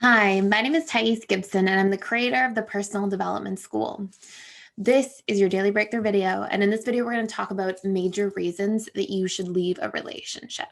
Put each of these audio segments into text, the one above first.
Hi, my name is Gibson, and I'm the creator of the Personal Development School. This is your daily breakthrough video, and in this video, we're going to talk about major reasons that you should leave a relationship.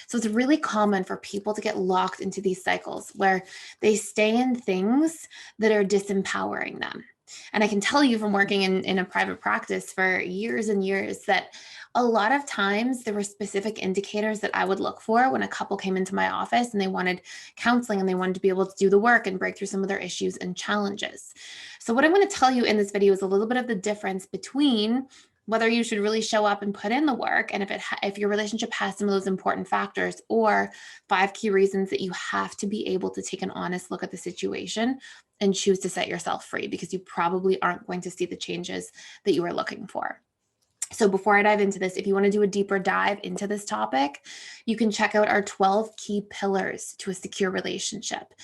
So it's really common for people to get locked into these cycles where they stay in things that are disempowering them. And I can tell you from working in a private practice for years and years that a lot of times there were specific indicators that I would look for when a couple came into my office and they wanted counseling and they wanted to be able to do the work and break through some of their issues and challenges. So what I'm going to tell you in this video is a little bit of the difference between whether you should really show up and put in the work, and if your relationship has some of those important factors, or 5 key reasons that you have to be able to take an honest look at the situation and choose to set yourself free, because you probably aren't going to see the changes that you are looking for. So before I dive into this, if you want to do a deeper dive into this topic, you can check out our 12 key pillars to a secure relationship.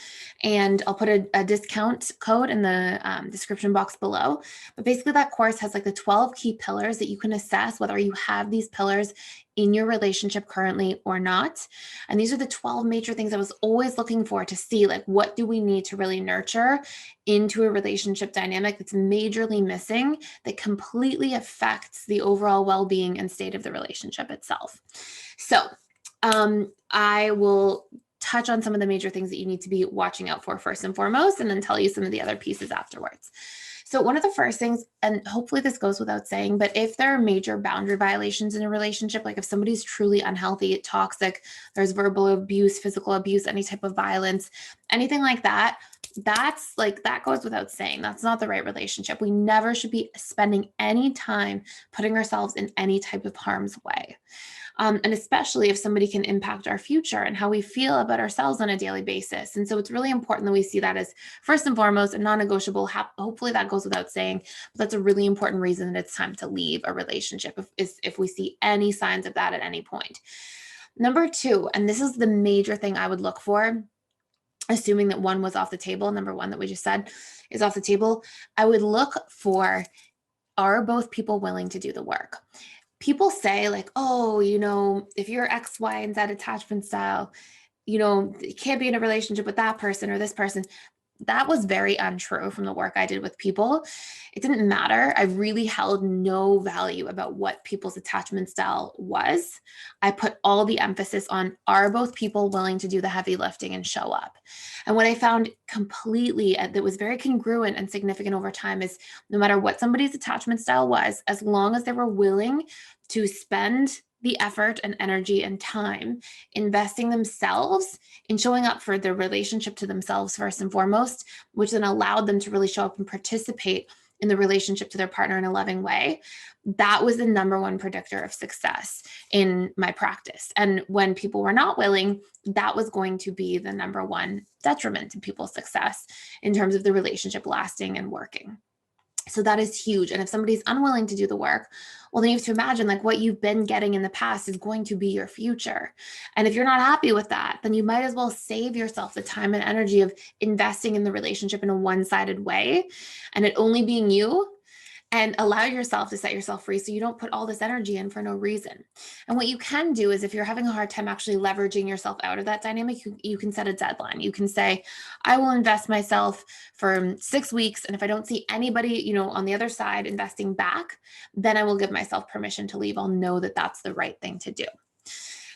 And I'll put a discount code in the description box below. But basically that course has like the 12 key pillars that you can assess whether you have these pillars in your relationship currently or not. And these are the 12 major things I was always looking for to see, like, what do we need to really nurture into a relationship dynamic that's majorly missing, that completely affects the overall well-being and state of the relationship itself. So I will touch on some of the major things that you need to be watching out for first and foremost, and then tell you some of the other pieces afterwards. So one of the first things, and hopefully this goes without saying, but if there are major boundary violations in a relationship, like if somebody's truly unhealthy, toxic, there's verbal abuse, physical abuse, any type of violence, anything like that, that goes without saying. That's not the right relationship. We never should be spending any time putting ourselves in any type of harm's way. And especially if somebody can impact our future and how we feel about ourselves on a daily basis. And so it's really important that we see that as first and foremost a non-negotiable. Hopefully that goes without saying, but that's a really important reason that it's time to leave a relationship if we see any signs of that at any point. Number two, and this is the major thing I would look for, assuming that one was off the table, number one that we just said is off the table, I would look for, are both people willing to do the work? People say like, oh, if you're X, Y, and Z attachment style, you can't be in a relationship with that person or this person. That was very untrue from the work I did with people. It didn't matter. I really held no value about what people's attachment style was. I put all the emphasis on, are both people willing to do the heavy lifting and show up? And what I found completely that was very congruent and significant over time is no matter what somebody's attachment style was, as long as they were willing to spend the effort and energy and time investing themselves in showing up for their relationship to themselves first and foremost, which then allowed them to really show up and participate in the relationship to their partner in a loving way, that was the number one predictor of success in my practice. And when people were not willing, that was going to be the number one detriment to people's success in terms of the relationship lasting and working. So that is huge. And if somebody's unwilling to do the work, well, then you have to imagine like what you've been getting in the past is going to be your future. And if you're not happy with that, then you might as well save yourself the time and energy of investing in the relationship in a one-sided way and it only being you, and allow yourself to set yourself free so you don't put all this energy in for no reason. And what you can do is if you're having a hard time actually leveraging yourself out of that dynamic, you can set a deadline. You can say, I will invest myself for 6 weeks. And if I don't see anybody, on the other side investing back, then I will give myself permission to leave. I'll know that that's the right thing to do.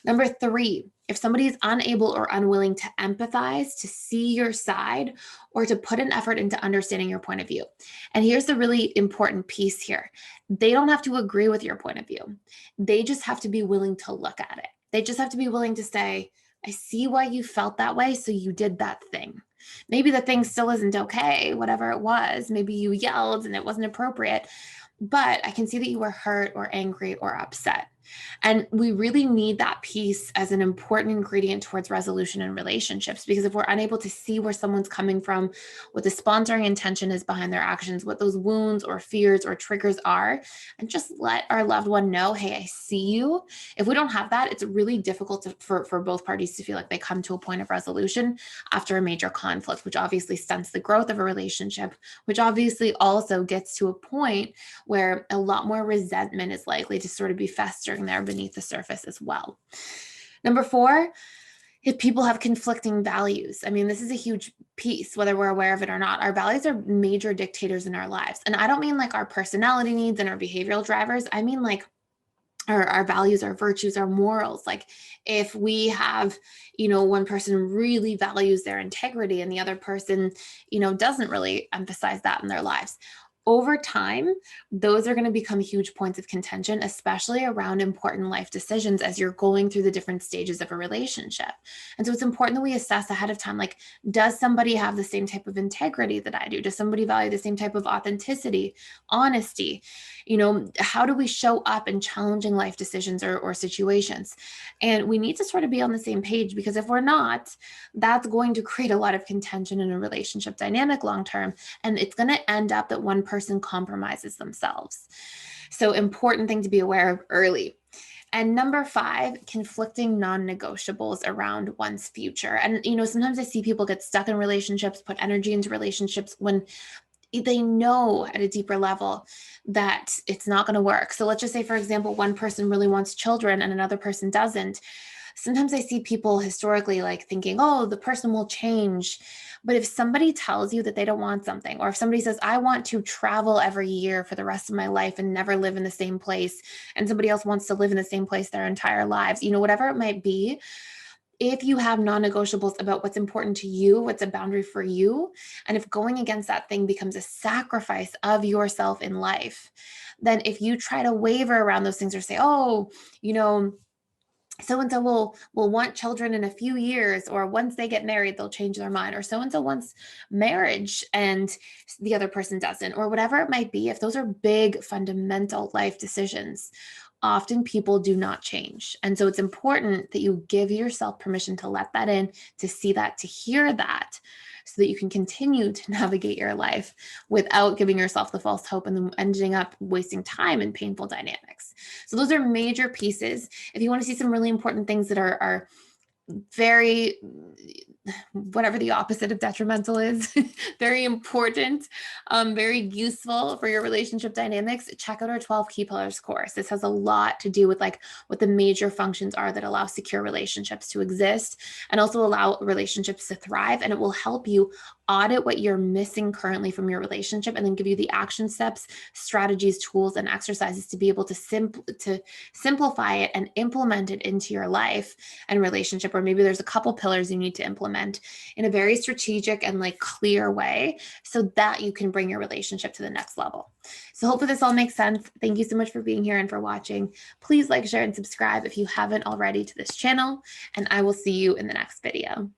Number three, if somebody is unable or unwilling to empathize, to see your side, or to put an effort into understanding your point of view. And here's the really important piece here. They don't have to agree with your point of view. They just have to be willing to look at it. They just have to be willing to say, I see why you felt that way, so you did that thing. Maybe the thing still isn't okay, whatever it was. Maybe you yelled and it wasn't appropriate, but I can see that you were hurt or angry or upset. And we really need that piece as an important ingredient towards resolution in relationships, because if we're unable to see where someone's coming from, what the sponsoring intention is behind their actions, what those wounds or fears or triggers are, and just let our loved one know, hey, I see you. If we don't have that, it's really difficult for both parties to feel like they come to a point of resolution after a major conflict, which obviously stunts the growth of a relationship, which obviously also gets to a point where a lot more resentment is likely to sort of be festering festering there beneath the surface as well. Number 4, if people have conflicting values. I mean, this is a huge piece, whether we're aware of it or not. Our values are major dictators in our lives. And I don't mean like our personality needs and our behavioral drivers. I mean like our values, our virtues, our morals. Like if we have, one person really values their integrity and the other person, doesn't really emphasize that in their lives. Over time, those are going to become huge points of contention, especially around important life decisions as you're going through the different stages of a relationship. And so it's important that we assess ahead of time, like, does somebody have the same type of integrity that I do? Does somebody value the same type of authenticity, honesty? How do we show up in challenging life decisions or situations? And we need to sort of be on the same page, because if we're not, that's going to create a lot of contention in a relationship dynamic long term. And it's going to end up that one person compromises themselves. So important thing to be aware of early. And number 5, conflicting non-negotiables around one's future. And, sometimes I see people get stuck in relationships, put energy into relationships when they know at a deeper level that it's not going to work. So let's just say, for example, one person really wants children and another person doesn't. Sometimes I see people historically like thinking, oh, the person will change. But if somebody tells you that they don't want something, or if somebody says, I want to travel every year for the rest of my life and never live in the same place, and somebody else wants to live in the same place their entire lives, whatever it might be, if you have non-negotiables about what's important to you, what's a boundary for you, and if going against that thing becomes a sacrifice of yourself in life, then if you try to waver around those things or say, oh, so-and-so will want children in a few years, or once they get married, they'll change their mind, or so-and-so wants marriage and the other person doesn't, or whatever it might be, if those are big, fundamental life decisions, often people do not change. And so it's important that you give yourself permission to let that in, to see that, to hear that, so that you can continue to navigate your life without giving yourself the false hope and then ending up wasting time in painful dynamics. So those are major pieces. If you want to see some really important things that are very, whatever the opposite of detrimental is, very important, very useful for your relationship dynamics, check out our 12 Key Pillars course. This has a lot to do with like what the major functions are that allow secure relationships to exist and also allow relationships to thrive. And it will help you audit what you're missing currently from your relationship, and then give you the action steps, strategies, tools, and exercises to be able to simplify it and implement it into your life and relationship. Or maybe there's a couple pillars you need to implement in a very strategic and like clear way so that you can bring your relationship to the next level. So hopefully this all makes sense. Thank you so much for being here and for watching. Please like, share, and subscribe if you haven't already to this channel, and I will see you in the next video.